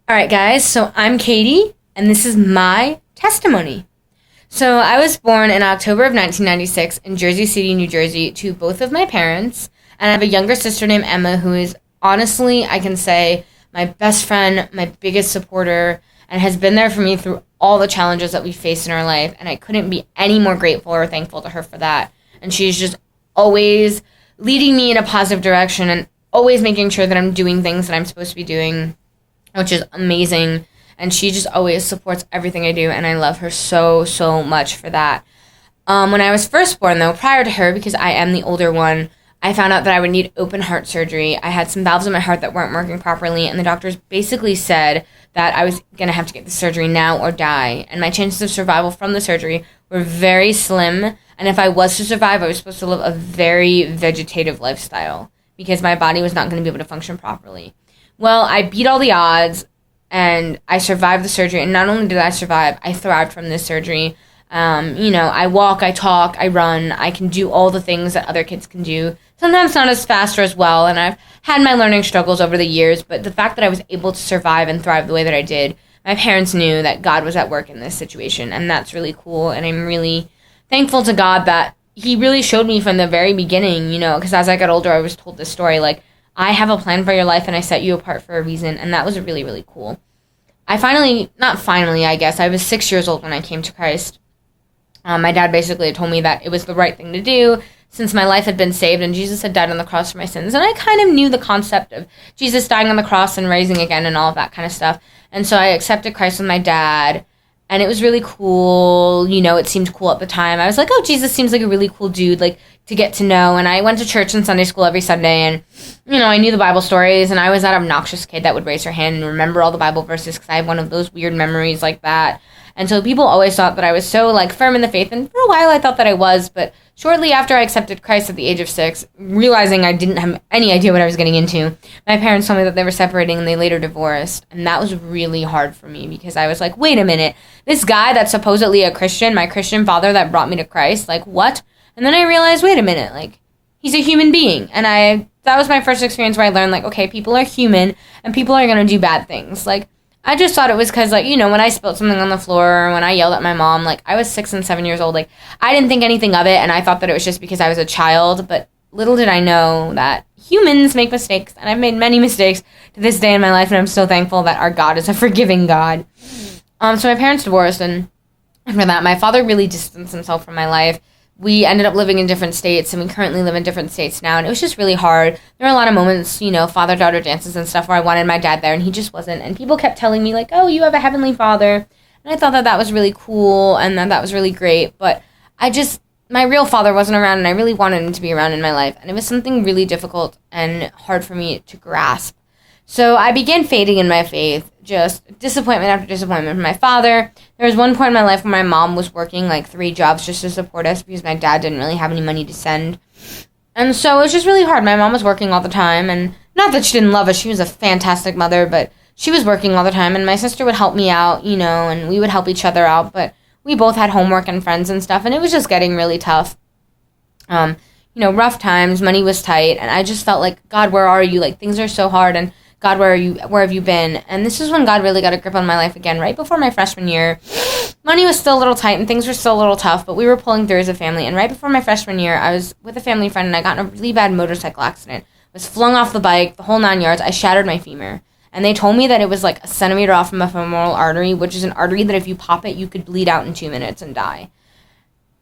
All right, guys, so I'm Katie, and this is my testimony. So I was born in October of 1996 in Jersey City, New Jersey, to both of my parents, and I have a younger sister named Emma, who is honestly, I can say, my best friend, my biggest supporter, and has been there for me through all the challenges that we face in our life, and I couldn't be any more grateful or thankful to her for that. And she's just always leading me in a positive direction and always making sure that I'm doing things that I'm supposed to be doing, which is amazing. And she just always supports everything I do, and I love her so, so much for that. When I was first born, though, prior to her, because I am the older one, I found out that I would need open heart surgery. I had some valves in my heart that weren't working properly, and the doctors basically said that I was going to have to get the surgery now or die. And my chances of survival from the surgery were very slim, and if I was to survive, I was supposed to live a very vegetative lifestyle because my body was not going to be able to function properly. Well, I beat all the odds, and I survived the surgery. And not only did I survive, I thrived from this surgery. I walk, I talk, I run. I can do all the things that other kids can do. Sometimes not as fast or as well, and I've had my learning struggles over the years. But the fact that I was able to survive and thrive the way that I did, my parents knew that God was at work in this situation, and that's really cool. And I'm really thankful to God that He really showed me from the very beginning, because as I got older, I was told this story, like, I have a plan for your life and I set you apart for a reason. And that was really, really cool. I guess, I was 6 years old when I came to Christ. My dad basically told me that it was the right thing to do since my life had been saved and Jesus had died on the cross for my sins. And I kind of knew the concept of Jesus dying on the cross and rising again and all of that kind of stuff. And so I accepted Christ with my dad. And it was really cool. It seemed cool at the time. I was like, oh, Jesus seems like a really cool dude, like, to get to know. And I went to church and Sunday school every Sunday. And, I knew the Bible stories. And I was that obnoxious kid that would raise her hand and remember all the Bible verses because I have one of those weird memories like that. And so people always thought that I was so, like, firm in the faith. And for a while I thought that I was. But shortly after I accepted Christ at the age of 6, realizing I didn't have any idea what I was getting into, my parents told me that they were separating and they later divorced. And that was really hard for me because I was like, wait a minute. This guy that's supposedly a Christian, my Christian father that brought me to Christ, like, what? And then I realized, wait a minute, like, he's a human being. And that was my first experience where I learned, like, okay, people are human and people are going to do bad things. Like, I just thought it was because, like, when I spilled something on the floor or when I yelled at my mom, like, I was 6 and 7 years old. Like, I didn't think anything of it, and I thought that it was just because I was a child. But little did I know that humans make mistakes, and I've made many mistakes to this day in my life, and I'm so thankful that our God is a forgiving God. So my parents divorced, and after that, my father really distanced himself from my life. We ended up living in different states, and we currently live in different states now, and it was just really hard. There were a lot of moments, father-daughter dances and stuff where I wanted my dad there, and he just wasn't, and people kept telling me, like, oh, you have a heavenly father, and I thought that was really cool, and that was really great, but my real father wasn't around, and I really wanted him to be around in my life, and it was something really difficult and hard for me to grasp. So I began fading in my faith, just disappointment after disappointment from my father. There was one point in my life where my mom was working like 3 jobs just to support us because my dad didn't really have any money to send. And so it was just really hard. My mom was working all the time, and not that she didn't love us. She was a fantastic mother, but she was working all the time, and my sister would help me out, and we would help each other out, but we both had homework and friends and stuff, and it was just getting really tough. Rough times, money was tight, and I just felt like, God, where are you? Like, things are so hard, and God, where are you? Where have you been? And this is when God really got a grip on my life again, right before my freshman year. Money was still a little tight and things were still a little tough, but we were pulling through as a family. And right before my freshman year, I was with a family friend and I got in a really bad motorcycle accident. I was flung off the bike, the whole 9 yards. I shattered my femur. And they told me that it was like a centimeter off from a femoral artery, which is an artery that if you pop it, you could bleed out in 2 minutes and die.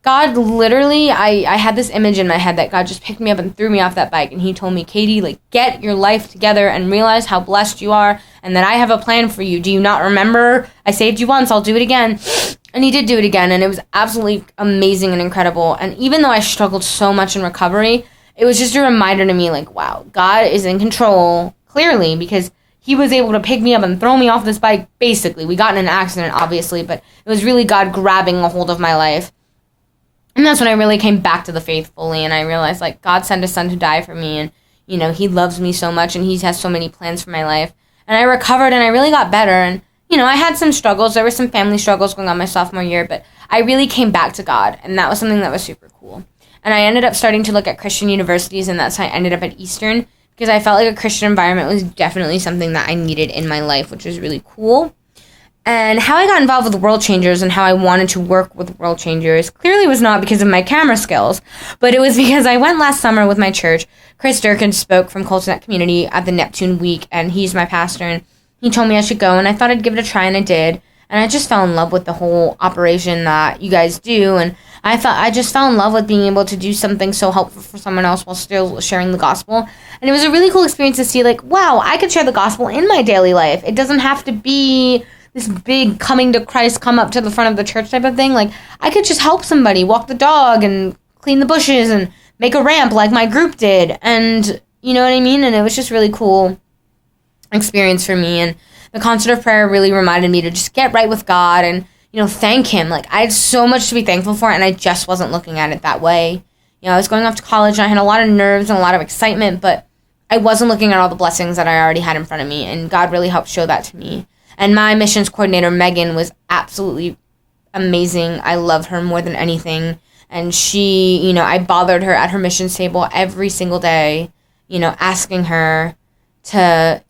God literally, I had this image in my head that God just picked me up and threw me off that bike. And he told me, Katie, like, get your life together and realize how blessed you are and that I have a plan for you. Do you not remember? I saved you once. I'll do it again. And he did do it again. And it was absolutely amazing and incredible. And even though I struggled so much in recovery, it was just a reminder to me, like, wow, God is in control, clearly, because he was able to pick me up and throw me off this bike, basically. We got in an accident, obviously, but it was really God grabbing a hold of my life. And that's when I really came back to the faith fully, and I realized, like, God sent his son to die for me, and, he loves me so much, and he has so many plans for my life. And I recovered, and I really got better, and, I had some struggles. There were some family struggles going on my sophomore year, but I really came back to God, and that was something that was super cool. And I ended up starting to look at Christian universities, and that's how I ended up at Eastern, because I felt like a Christian environment was definitely something that I needed in my life, which was really cool. And how I got involved with Worldchangers and how I wanted to work with Worldchangers clearly was not because of my camera skills, but it was because I went last summer with my church. Chris Durkin spoke from Culture Community at the Neptune Week, and he's my pastor, and he told me I should go, and I thought I'd give it a try, and I did. And I just fell in love with the whole operation that you guys do, and I just fell in love with being able to do something so helpful for someone else while still sharing the gospel. And it was a really cool experience to see, like, wow, I could share the gospel in my daily life. It doesn't have to be this big coming to Christ, come up to the front of the church type of thing. Like, I could just help somebody walk the dog and clean the bushes and make a ramp like my group did. And you know what I mean? And it was just really cool experience for me. And the concert of prayer really reminded me to just get right with God and, thank him. Like, I had so much to be thankful for, and I just wasn't looking at it that way. I was going off to college, and I had a lot of nerves and a lot of excitement, but I wasn't looking at all the blessings that I already had in front of me, and God really helped show that to me. And my missions coordinator, Megan, was absolutely amazing. I love her more than anything. And she, I bothered her at her missions table every single day, asking her to,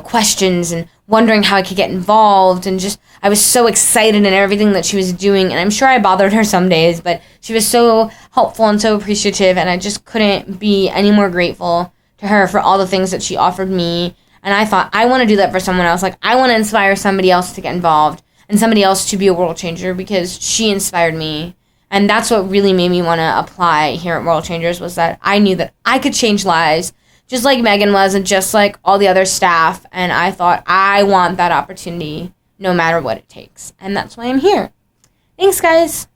questions and wondering how I could get involved. And just, I was so excited in everything that she was doing. And I'm sure I bothered her some days, but she was so helpful and so appreciative. And I just couldn't be any more grateful to her for all the things that she offered me. And I thought, I want to do that for someone else. Like, I want to inspire somebody else to get involved and somebody else to be a world changer because she inspired me. And that's what really made me want to apply here at Worldchangers, was that I knew that I could change lives just like Megan was and just like all the other staff. And I thought, I want that opportunity no matter what it takes. And that's why I'm here. Thanks, guys.